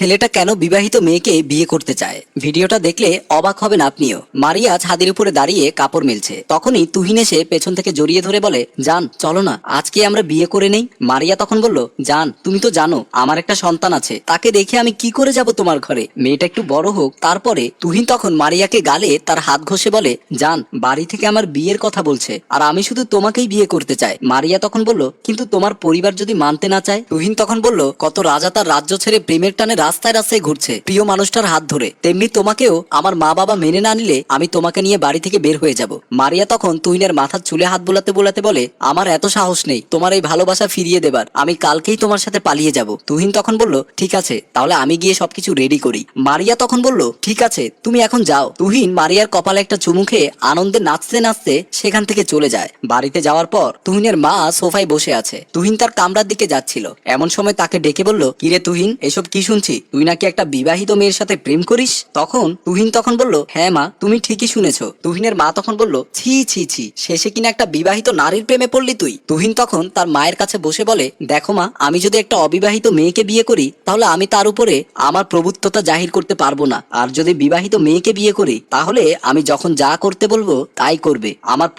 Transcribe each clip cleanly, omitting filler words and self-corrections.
ছেলেটা কেন বিবাহিত মেয়েকে বিয়ে করতে চায়? ভিডিওটা দেখলে অবাক হবেন আপনিও। মারিয়া ছাদের উপরে দাঁড়িয়ে কাপড় মেলছে, তখনই তুহিন এসে পেছন থেকে জড়িয়ে ধরে বলে, জান চলো না, আজকে আমরা বিয়ে করে নেই। মারিয়া তখন বলল, জান তুমি তো জানো আমার একটা সন্তান আছে, তাকে দেখে আমি কি করে যাব তোমার ঘরে? মেয়েটা একটু বড় হোক তারপরে। তুহিন তখন মারিয়াকে গালে তার হাত ঘষে বলে, জান বাড়ি থেকে আমার বিয়ের কথা বলছে, আর আমি শুধু তোমাকেই বিয়ে করতে চাই। মারিয়া তখন বলল, কিন্তু তোমার পরিবার যদি মানতে না চায়? তুহিন তখন বলল, কত রাজা তার রাজ্য ছেড়ে প্রেমের টানে রাস্তায় রাস্তায় ঘুরছে প্রিয় মানুষটার হাত ধরে, তেমনি তোমাকেও আমার মা বাবা মেনে না নিলে আমি তোমাকে নিয়ে বাড়ি থেকে বের হয়ে যাব। মারিয়া তখন তুহিনের মাথার চুলে হাত বোলাতে বোলাতে বলে, আমার এত সাহস নেই তোমার এই ভালোবাসা ফিরিয়ে দেবার, আমি কালকেই তোমার সাথে পালিয়ে যাব। তুহিন তখন বলল, ঠিক আছে তাহলে আমি গিয়ে সবকিছু রেডি করি। মারিয়া তখন বলল, ঠিক আছে তুমি এখন যাও। তুহিন মারিয়ার কপালে একটা চুমু খেয়ে আনন্দে নাচতে নাচতে সেখান থেকে চলে যায়। বাড়িতে যাওয়ার পর তুহিনের মা সোফায় বসে আছে। তুহিন তার কামরার দিকে যাচ্ছিল, এমন সময় তাকে ডেকে বলল, কিরে তুহিন, এসব কি শুনছি? তুই নাকি একটা বিবাহিত মেয়ের সাথে প্রেম করিস? তুহিন তখন বলল, হ্যাঁ মা তুমি ঠিকই শুনেছো। তুহিনের মা তখন বলল, ছি ছি ছি, শেষে কিনা একটা বিবাহিত নারীর প্রেমে পড়লি তুই? তুহিন তখন তার মায়ের কাছে বসে বলে, দেখো মা, আমি যদি একটা অবিবাহিত মেয়েকে বিয়ে করি তাহলে আমি তার উপরে আমার প্রভুত্বতা জাহির করতে পারবো না, আর যদি বিবাহিত মেয়েকে বিয়ে করি তাহলে আমি যখন যা করতে বলবো তাই করবে। আমার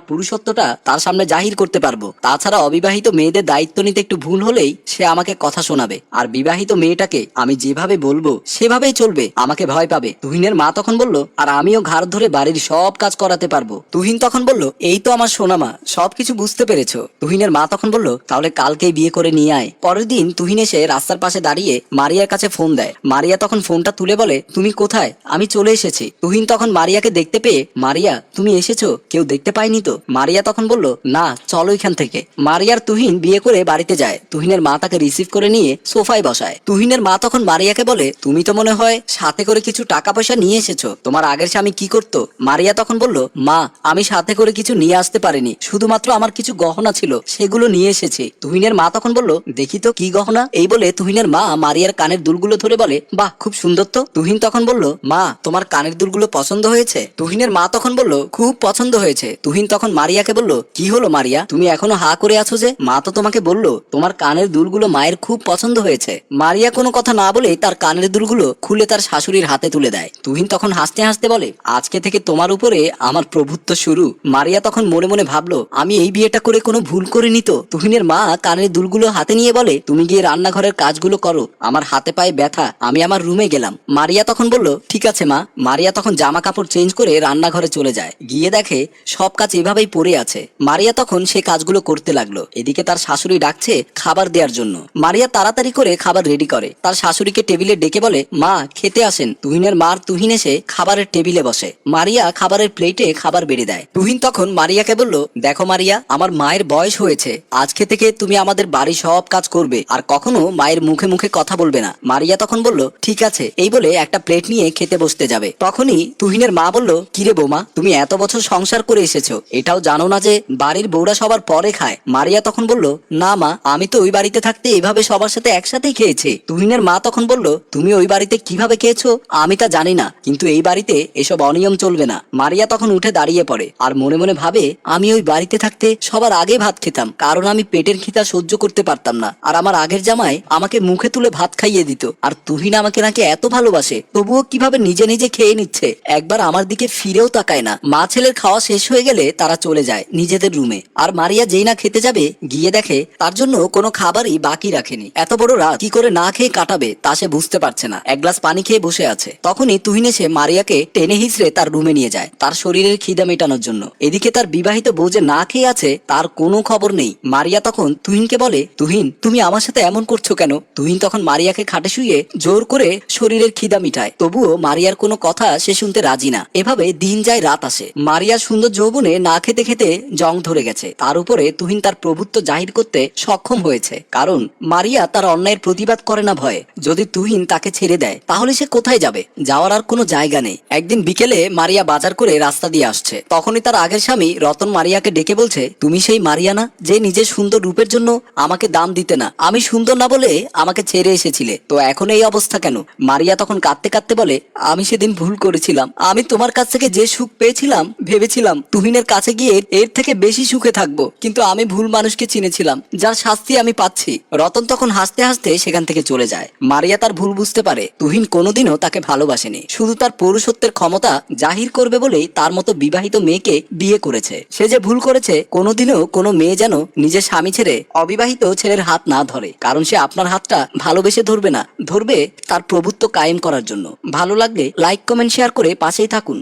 পুরুষত্বটা তার সামনে জাহির করতে পারবো। তাছাড়া অবিবাহিত মেয়েদের দায়িত্ব নিতে একটু ভুল হলেই সে আমাকে কথা শোনাবে, আর বিবাহিত মেয়েটাকে আমি যেভাবে বলবো সেভাবেই চলবে, আমাকে ভয় পাবে। তুহিনের মা তখন বলল, আর আমিও ঘাড় ধরে বাড়ির সব কাজ করাতে পারবো। তুহিন তখন বলল, এই তো আমার সোনা মা, সবকিছু বুঝতে পেরেছো। তুহিনের মা তখন বলল, তাহলে কালকেই বিয়ে করে নিয়ে আয়। পরের দিন তুহিন এসে রাস্তার পাশে দাঁড়িয়ে মারিয়ার কাছে ফোন দেয়। মারিয়া তখন ফোনটা তুলে বলে, তুমি কোথায়? আমি চলে এসেছি। তুহিন তখন মারিয়াকে দেখতে পেয়ে, মারিয়া তুমি এসেছো, কেউ দেখতে পায়নি তো? মারিয়া তখন বলল, না চলো এখান থেকে। মারিয়ার তুহিন বিয়ে করে বাড়িতে যায়। তুহিনের মা তাকে রিসিভ করে নিয়ে সোফায় বসায়। তুহিনের মা তখন মারিয়াকে বলে, তুমি তো মনে হয় সাথে করে কিছু টাকা পয়সা নিয়ে এসেছো, তোমার আগের স্বামী কি করতো? মারিয়া তখন বলল, মা আমি সাথে করে কিছু নিয়ে আসতে পারিনি, শুধুমাত্র আমার কিছু গহনা ছিল সেগুলো নিয়ে এসেছি। তুহিনের মা তখন বলল, দেখি তো কি গহনা? এই বলে তুহিনের মা মারিয়ার কানের দুলগুলো ধরে বলে, বাহ খুব সুন্দর তো। তুহিন তখন বলল, মা তোমার কানের দুলগুলো পছন্দ হয়েছে? তুহিনের মা তখন বলল, খুব পছন্দ হয়েছে। তুহিন তখন মারিয়াকে বলল, কি হলো মারিয়া, তুমি এখনো হা করে আছো যে? মা তো তোমাকে বললো তোমার কানের দুলগুলো মায়ের খুব পছন্দ হয়েছে। মারিয়া কোনো কথা না বলে তার কানের দুলগুলো খুলে তার শাশুড়ির হাতে তুলে দেয়। তুহিন তখন হাসতে হাসতে বলে, আজকে থেকে তোমার উপরে আমার প্রভুত্ব শুরু। মারিয়া তখন মনে মনে ভাবলো, আমি এই বিয়েটা করে কোনো ভুল করিনি তো। তুহিনের মা কানের দুলগুলো হাতে নিয়ে বলে, তুমি গিয়ে রান্নাঘরের কাজগুলো করো, আমার হাতে পায়ে ব্যথা, আমি আমার রুমে গেলাম। মারিয়া তখন বলল, ঠিক আছে মা। মারিয়া তখন জামা কাপড় চেঞ্জ করে রান্নাঘরে চলে যায়। গিয়ে দেখে সব কাজ এভাবেই পড়ে আছে। মারিয়া তখন সে কাজগুলো করতে লাগলো। এদিকে তার শাশুড়ি ডাকছে খাবার দেওয়ার জন্য। মারিয়া তাড়াতাড়ি করে খাবার রেডি করে, তার শাশুড়িকে টেবিলে ডেকে বলে, মা খেতে আসেন। তুহিনের মার তুহিন এসে খাবারের টেবিলে বসে। মারিয়া খাবারের প্লেটে খাবার বেড়ে দেয়। তুহিন তখন মারিয়াকে বলল, দেখো মারিয়া, আমার মায়ের বয়স হয়েছে, আজকে থেকে তুমি আমাদের বাড়ি সব কাজ করবে, আর কখনো মায়ের মুখে মুখে কথা বলবে না। মারিয়া তখন বলল, ঠিক আছে। এই বলে একটা প্লেট নিয়ে খেতে বসতে যাবে। তখনই তুহিনের মা বলল, কিরে বৌমা, তুমি এত বছর সংসার করে এসেছো, এটাও জানো না যে বাড়ির বউরা সবার পরে খায়? মারিয়া তখন বলল, না মা, আমি তো ওই বাড়িতে থাকতে এভাবে সবার সাথে একসাথেই খেয়েছি। তুহিনের মা তখন বলল, তুমি ওই বাড়িতে কিভাবে খেয়েছো আমি তা জানি না, কিন্তু এই বাড়িতে এসব অনিয়ম চলবে না। মারিয়া তখন উঠে দাঁড়িয়ে পড়ে আর মনে মনে ভাবে, আমি ওই বাড়িতে থাকতে সবার আগে ভাত খেতাম, কারণ আমি পেটের খিদা সহ্য করতে পারতাম না, আর আমার আগের জামাই আমাকে মুখে তুলে ভাত খাইয়ে দিত। আর তুহিন আমাকে নাকি এত ভালোবাসে, তবুও কিভাবে নিজে নিজে খেয়ে নিচ্ছে, একবার আমার দিকে ফিরেও তাকায় না। মা ছেলের খাওয়া শেষ হয়ে গেলে তারা চলে যায় নিজেদের রুমে। আর মারিয়া যেই না খেতে যাবে, গিয়ে দেখে তার জন্য কোনো খাবারই বাকি রাখেনি। এত বড় রাত কি করে না খেয়ে কাটাবে তা সে বুঝতে পারছে না। এক গ্লাস পানি খেয়ে বসে আছে। তখনই তুহিন এসে মারিয়াকে টেনে হিঁচড়ে তার রুমে নিয়ে যায় তার শরীরের খিদা মেটানোর জন্য। এদিকে তার বিবাহিত বউ যে না খেয়ে আছে তার কোনো খবর নেই। মারিয়া তখন তুহিনকে বলে, তুহিন তুমি আমার সাথে এমন করছো কেন? তুহিন তখন মারিয়াকে খাটে শুয়ে জোর করে শরীরের খিদা মিটায়, তবুও মারিয়ার কোনো কথা সে শুনতে রাজি না। এভাবে দিন যায় রাত আসে। মারিয়ার সুন্দর যৌবনে না খেতে খেতে জং ধরে গেছে। তার উপরে তুহিন তার প্রভুত্ব জাহির করতে সক্ষম হয়েছে, কারণ মারিয়া তার অন্যায়ের প্রতিবাদ করে না ভয়ে। যদি তুহিন তাকে ছেড়ে দেয় তাহলে সে কোথায় যাবে? যাওয়ার আর কোনো জায়গা নেই। একদিন বিকেলে মারিয়া বাজার করে রাস্তা দিয়ে আসছে। তখনই তার আগের স্বামী রতন মারিয়াকে ডেকে বলছে, তুমি সেই মারিয়া না যে নিজের সুন্দর রূপের জন্য আমাকে দাম দিতে না, আমি সুন্দর না বলে আমাকে ছেড়ে এসেছিলে, তো এখন এই অবস্থা কেন? মারিয়া তখন কাঁদতে কাঁদতে বলে, আমি সেদিন ভুল করেছিলাম। আমি তোমার কাছ থেকে যে সুখ পেয়েছিলাম, ভেবেছিলাম তুহিনের কাছে গিয়ে এর থেকে বেশি সুখে থাকবো, কিন্তু আমি ভুল মানুষকে চিনেছিলাম, যার শাস্তি আমি পাচ্ছি। রতন তখন হাসতে হাসতে সেখান থেকে চলে যায়। মারিয়া তার ভুল বুঝতে পারে তুহিন কোনোদিনও তাকে ভালোবাসেনি, শুধু তার পৌরুষত্বের ক্ষমতা জাহির করবে বলেই তার মতো বিবাহিত মেয়েকে বিয়ে করেছে। সে যে ভুল করেছে, কোনোদিনও কোনো মেয়ে যেন নিজের স্বামী ছেড়ে অবিবাহিত ছেলের হাত না ধরে, কারণ সে আপনার হাতটা ভালোবেসে ধরবে না, ধরবে তার প্রভুত্ব কায়েম করার জন্য। ভালো লাগলে লাইক কমেন্ট শেয়ার করে পাশেই থাকুন।